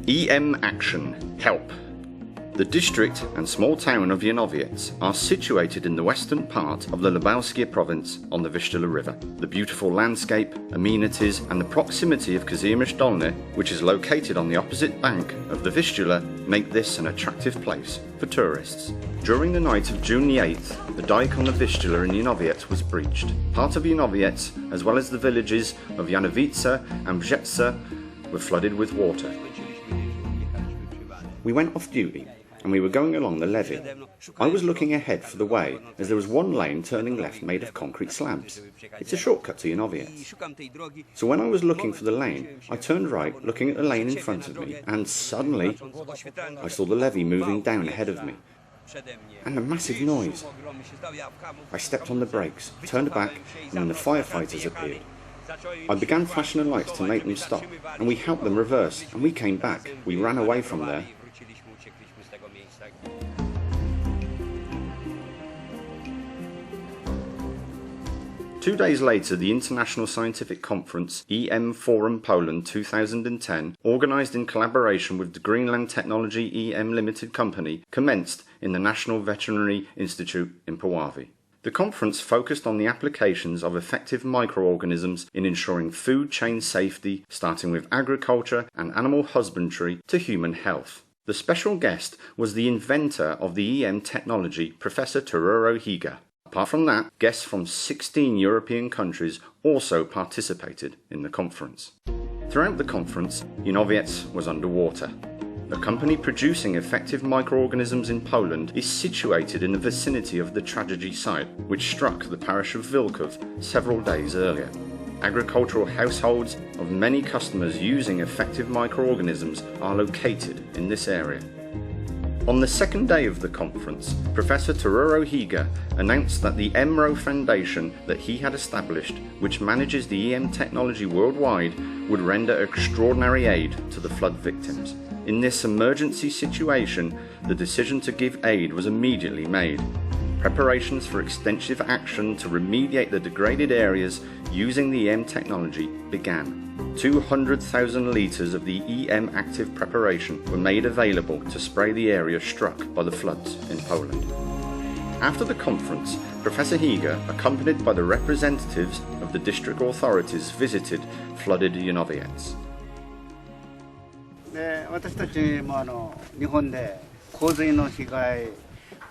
EM Action Help. The district and small town of Janowiec are situated in the western part of the Lubelskie province on the Vistula River. The beautiful landscape, amenities and the proximity of Kazimierz Dolny, which is located on the opposite bank of the Vistula, make this an attractive place for tourists. During the night of June the 8th, the dike on the Vistula in Janowiec was breached. Part of Janowiec, as well as the villages of Janowice and Brzece, were flooded with water. We went off duty and we were going along the levee. I was looking ahead for the way, as there was one lane turning left made of concrete slabs. It's a shortcut to Janowiec. So when I was looking for the lane, I turned right, looking at the lane in front of me, and suddenly I saw the levee moving down ahead of me, and a massive noise. I stepped on the brakes, turned back, and then the firefighters appeared. I began flashing the lights to make them stop, and we helped them reverse, and we came back. We ran away from there. 2 days later, the International Scientific Conference, EM Forum Poland 2010, organised in collaboration with the Greenland Technology EM Limited Company, commenced in the National Veterinary Institute in Puławy. The conference focused on the applications of effective microorganisms in ensuring food chain safety, starting with agriculture and animal husbandry to human health. The special guest was the inventor of the EM technology, Professor Teruo Higa. Apart from that, guests from 16 European countries also participated in the conference. Throughout the conference, Janowiec was underwater. A company producing effective microorganisms in Poland is situated in the vicinity of the tragedy site, which struck the parish of Wilków several days earlier. Agricultural households of many customers using effective microorganisms are located in this area. On the second day of the conference, Professor Teruo Higa announced that the EMRO Foundation that he had established, which manages the EM technology worldwide, would render extraordinary aid to the flood victims. In this emergency situation, the decision to give aid was immediately made. Preparations for extensive action to remediate the degraded areas using the EM technology began. 200,000 litres of the EM active preparation were made available to spray the area struck by the floods in Poland. After the conference, Professor Higa, accompanied by the representatives of the district authorities, visited flooded Janowiec. 私たちも日本で洪水の被害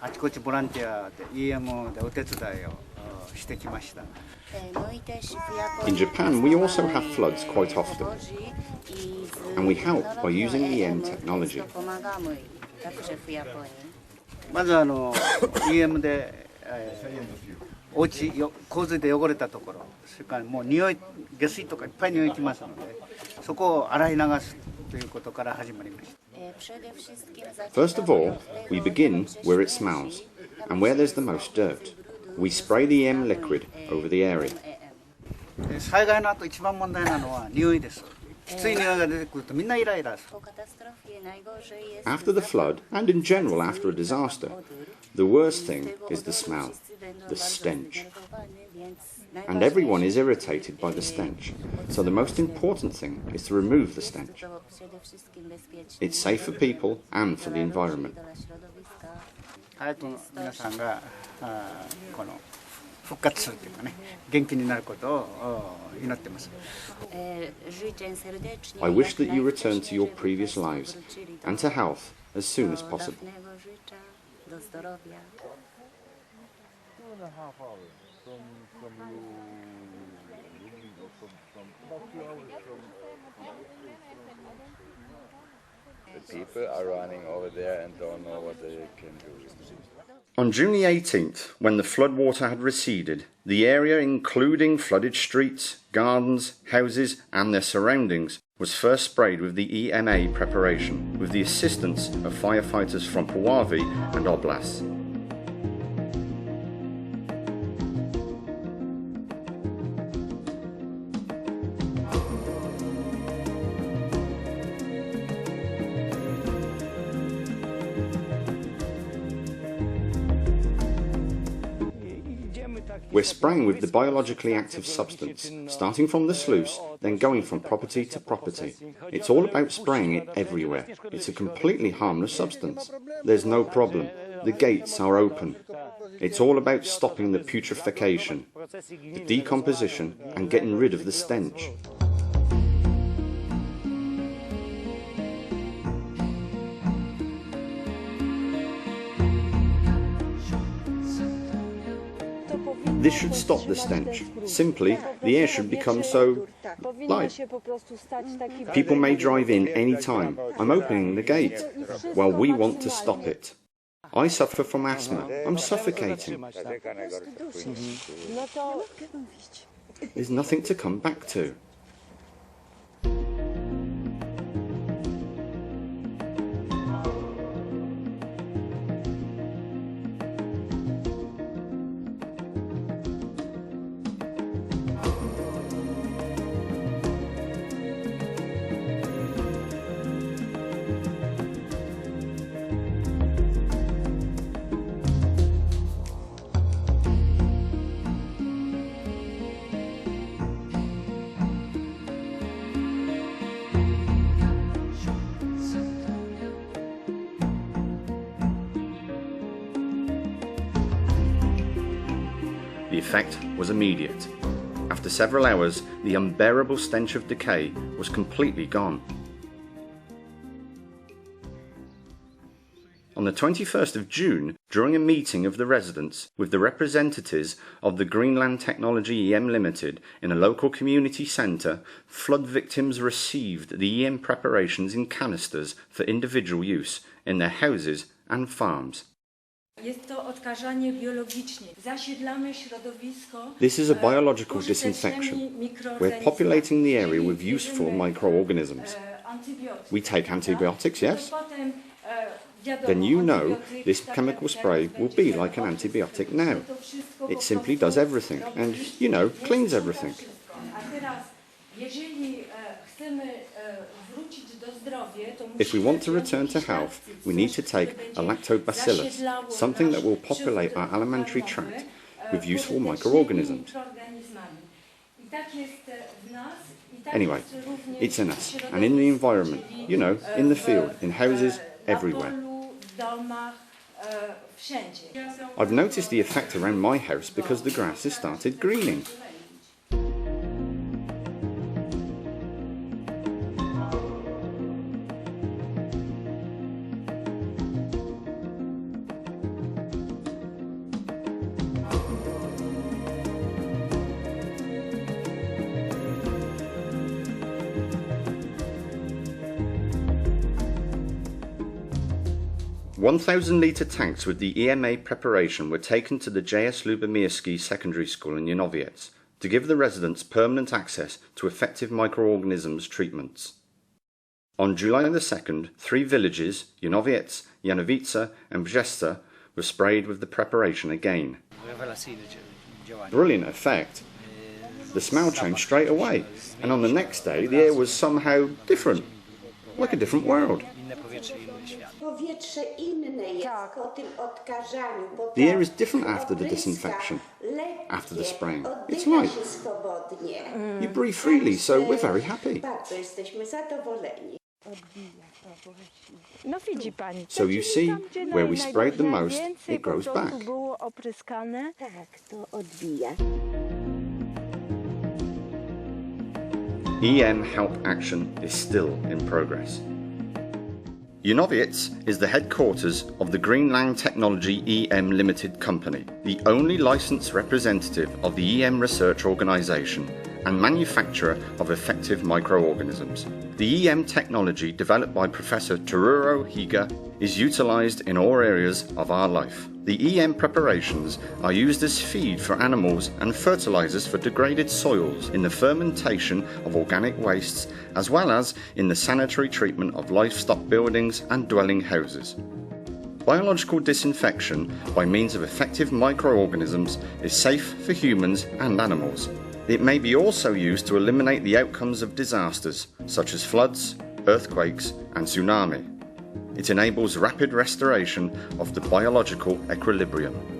あちこちボランティアで EM でお手伝いをしてきました。 In Japan, we also have floods quite often, and we help by using EM technology. まずEM でお家洪水で汚れたところ、それからもう匂い下水とかいっぱい匂いきますので、そこを洗い流すということから始まりました。 First of all, we begin where it smells, and where there's the most dirt. We spray the EM liquid over the area. 災害の後一番問題なのは匂いです。きつい匂いが出てくるとみんなイライラする。 After the flood, and in general after a disaster, the worst thing is the smell, the stench. And everyone is irritated by the stench, so the most important thing is to remove the stench. It's safe for people and for the environment. 早く皆さんがこの復活するというかね、元気になることを祈ってます。 I wish that you return to your previous lives and to health as soon as possible. The people are running over there and don't know what they can do. On June the 18th, when the floodwater had receded, the area, including flooded streets, gardens, houses and their surroundings, was first sprayed with the EMA preparation, with the assistance of firefighters from Puławy and Oblast. We're spraying with the biologically active substance, starting from the sluice, then going from property to property. It's all about spraying it everywhere. It's a completely harmless substance. There's no problem. The gates are open. It's all about stopping the putrefaction, the decomposition, and getting rid of the stench. This should stop the stench. Simply, the air should become so light. People may drive in any time. I'm opening the gate. Well, we want to stop it. I suffer from asthma. I'm suffocating. There's nothing to come back to. The effect was immediate. After several hours, the unbearable stench of decay was completely gone. On the 21st of June, during a meeting of the residents with the representatives of the Greenland Technology EM Limited in a local community centre, flood victims received the EM preparations in canisters for individual use in their houses and farms. This is a biological disinfection. We're populating the area with useful microorganisms. We take antibiotics, yes? Then you know this chemical spray will be like an antibiotic now. It simply does everything and, you know, cleans everything. If we want to return to health, we need to take a lactobacillus, something that will populate our alimentary tract with useful microorganisms. Anyway, it's in us and in the environment, you know, in the field, in houses, everywhere. I've noticed the effect around my house because the grass has started greening. $1,000-litre tanks with the EMA preparation were taken to the J.S. Lubomirski Secondary School in Janowiec to give the residents permanent access to effective microorganisms treatments. On July the 2nd, 3 villages, Janowiec, Janowice and Brzesta, were sprayed with the preparation again. Brilliant effect. The smell changed straight away, and on the next day the air was somehow different, like a different world. The air is different after the disinfection, after the spraying. It's light. You breathe freely, so we're very happy. So you see, where we sprayed the most, it grows back. EM Help Action is still in progress. Janowiec is the headquarters of the Greenland Technology EM Limited Company, the only licensed representative of the EM research organisation and manufacturer of effective microorganisms. The EM technology developed by Professor Teruro Higa is utilised in all areas of our life. The EM preparations are used as feed for animals and fertilisers for degraded soils in the fermentation of organic wastes, as well as in the sanitary treatment of livestock buildings and dwelling houses. Biological disinfection by means of effective microorganisms is safe for humans and animals. It may be also used to eliminate the outcomes of disasters such as floods, earthquakes and tsunami. It enables rapid restoration of the biological equilibrium.